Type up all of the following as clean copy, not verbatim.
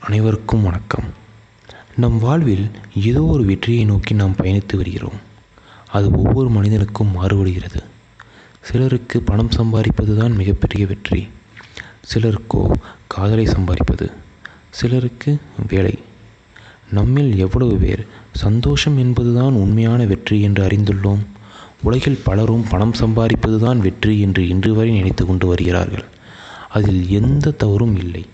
அனைவருக்கும் வணக்கம். நம் வாழ்வில் ஏதோ ஒரு வெற்றியை நோக்கி நாம் பயணித்து வருகிறோம். அது ஒவ்வொரு மனிதனுக்கும் மாறுபடுகிறது. சிலருக்கு பணம் சம்பாதிப்பது தான் மிகப்பெரிய வெற்றி, சிலருக்கோ காதலை சம்பாதிப்பது, சிலருக்கு வேலை. நம்மில் எவ்வளவு பேர் சந்தோஷம் என்பதுதான் உண்மையான வெற்றி என்று அறிந்துள்ளோம்? உலகில் பலரும் பணம் சம்பாதிப்பது தான் வெற்றி என்று இன்று வரை நினைத்து கொண்டு வருகிறார்கள். அதில் எந்த தவறும் இல்லை.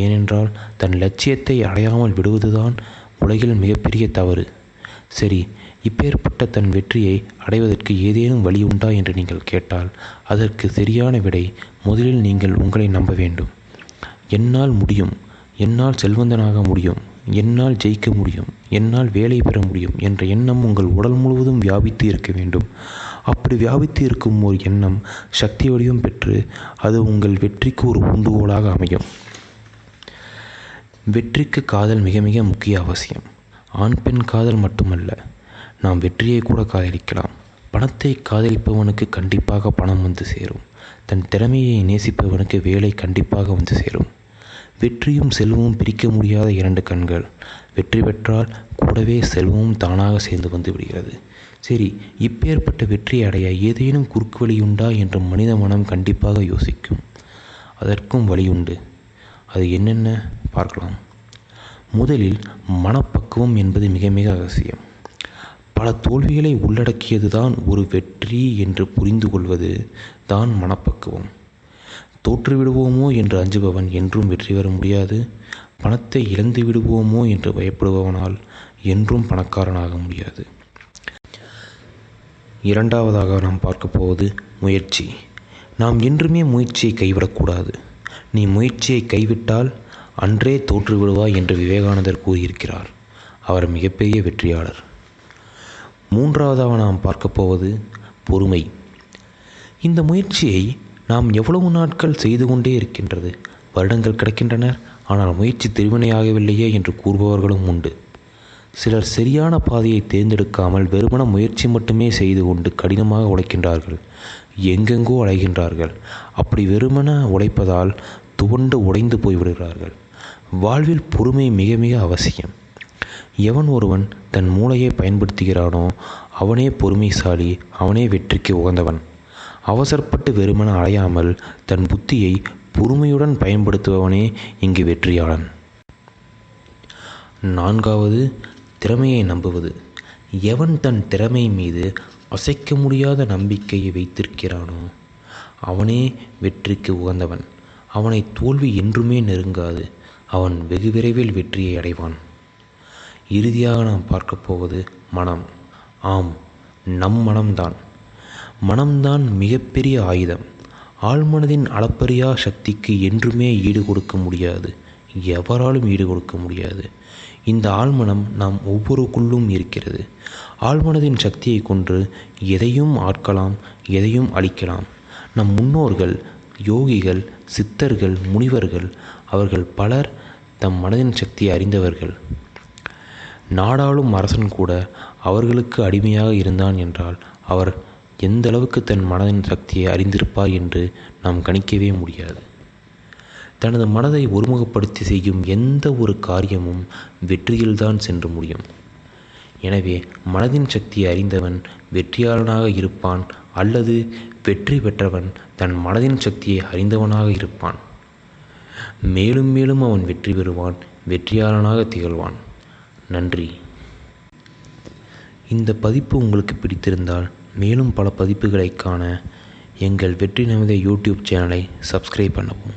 ஏனென்றால் தன் லட்சியத்தை அடையாமல் விடுவதுதான் உலகில் மிகப்பெரிய தவறு. சரி, இப்பேற்பட்ட தன் வெற்றியை அடைவதற்கு ஏதேனும் வழி உண்டா என்று நீங்கள் கேட்டால் அதற்கு சரியான விடை, முதலில் நீங்கள் உங்களை நம்ப வேண்டும். என்னால் முடியும், என்னால் செல்வந்தனாக முடியும், என்னால் ஜெயிக்க முடியும், என்னால் வேலை பெற முடியும் என்ற எண்ணம் உங்கள் உடல் முழுவதும் வியாபித்து இருக்க வேண்டும். அப்படி வியாபித்து இருக்கும் ஒரு எண்ணம் சக்தி வடிவம் பெற்று அது உங்கள் வெற்றிக்கு ஒரு ஊண்டுகோலாக அமையும். வெற்றிக்கு காதல் மிக மிக முக்கிய அவசியம். ஆண் பெண் காதல் மட்டுமல்ல, நாம் வெற்றியை கூட காதலிக்கலாம். பணத்தை காதலிப்பவனுக்கு கண்டிப்பாக பணம் வந்து சேரும். தன் திறமையை நேசிப்பவனுக்கு வேலை கண்டிப்பாக வந்து சேரும். வெற்றியும் செல்வமும் பிரிக்க முடியாத இரண்டு கண்கள். வெற்றி பெற்றால் கூடவே செல்வமும் தானாக சேர்ந்து வந்து விடுகிறது. சரி, இப்பேற்பட்ட வெற்றியை அடைய ஏதேனும் குறுக்கு வழியுண்டா என்று மனித மனம் கண்டிப்பாக யோசிக்கும். அதற்கும் வழியுண்டு. அது என்னென்ன பார்க்கலாம். முதலில் மனப்பக்குவம் என்பது மிக மிக அவசியம். பல தோல்விகளை உள்ளடக்கியது தான் ஒரு வெற்றி என்று புரிந்து கொள்வது தான் மனப்பக்குவம். தோற்றுவிடுவோமோ என்று அஞ்சுபவன் என்றும் வெற்றி பெற முடியாது. பணத்தை இழந்து விடுவோமோ என்று பயப்படுபவனால் என்றும் பணக்காரனாக முடியாது. இரண்டாவதாக நாம் பார்க்க போவது முயற்சி. நாம் என்றுமே முயற்சியை கைவிடக்கூடாது. நீ முயற்சியை கைவிட்டால் அன்றே தோற்று விடுவாய் என்று விவேகானந்தர் கூறியிருக்கிறார். அவர் மிகப்பெரிய வெற்றியாளர். மூன்றாவதாக நாம் பார்க்க போவது பொறுமை. இந்த முயற்சியை நாம் எவ்வளவு நாட்கள் செய்து கொண்டே இருக்கின்றது, வருடங்கள் கிடைக்கின்றன, ஆனால் முயற்சி திருவினையாகவில்லையே என்று கூறுபவர்களும் உண்டு. சிலர் சரியான பாதையை தேர்ந்தெடுக்காமல் வெறுமன முயற்சி மட்டுமே செய்து கொண்டு கடினமாக உழைக்கின்றார்கள், எங்கெங்கோ அலைகின்றார்கள். அப்படி வெறுமன உழைப்பதால் துவண்டு உடைந்து போய்விடுகிறார்கள். வாழ்வில் பொறுமை மிக மிக அவசியம். எவன் ஒருவன் தன் மூளையை பயன்படுத்துகிறானோ அவனே பொறுமைசாலி, அவனே வெற்றிக்கு உகந்தவன். அவசரப்பட்டு வெறுமன அலையாமல் தன் புத்தியை பொறுமையுடன் பயன்படுத்துபவனே இங்கு வெற்றியாளன். நான்காவது, திறமையை நம்புவது. எவன் தன் திறமை மீது அசைக்க முடியாத நம்பிக்கையை வைத்திருக்கிறானோ அவனே வெற்றிக்கு உகந்தவன். அவனை தோல்வி என்றுமே நெருங்காது. அவன் வெகு விரைவில் வெற்றியை அடைவான். இறுதியாக நாம் பார்க்க போவது மனம். ஆம், நம் மனம்தான். மனம்தான் மிகப்பெரிய ஆயுதம். ஆழ்மனதின் அளப்பரியா சக்திக்கு என்றுமே ஈடு கொடுக்க முடியாது, எவராலும் ஈடு கொடுக்க முடியாது. இந்த ஆழ்மனம் நாம் ஒவ்வொருக்குள்ளும் இருக்கிறது. ஆழ்மனதின் சக்தியை கொண்டு எதையும் ஆட்கலாம், எதையும் அழிக்கலாம். நம் முன்னோர்கள், யோகிகள், சித்தர்கள், முனிவர்கள், அவர்கள் பலர் தம் மனதின் சக்தியை அறிந்தவர்கள். நாடாளும் அரசன் கூட அவர்களுக்கு அடிமையாக இருந்தான் என்றால் அவர் எந்த அளவுக்கு தன் மனதின் சக்தியை அறிந்திருப்பார் என்று நாம் கணிக்கவே முடியாது. தனது மனதை ஒருமுகப்படுத்தி செய்யும் எந்த ஒரு காரியமும் வெற்றியில்தான் சென்று முடியும். எனவே மனதின் சக்தியை அறிந்தவன் வெற்றியாளனாக இருப்பான், அல்லது வெற்றி பெற்றவன் தன் மனதின் சக்தியை அறிந்தவனாக இருப்பான். மேலும் மேலும் அவன் வெற்றி பெறுவான், வெற்றியாளனாக திகழ்வான். நன்றி. இந்த பதிப்பு உங்களுக்கு பிடித்திருந்தால் மேலும் பல பதிப்புகளை காண எங்கள் வெற்றி நமது யூடியூப் சேனலை சப்ஸ்கிரைப் பண்ணவும்.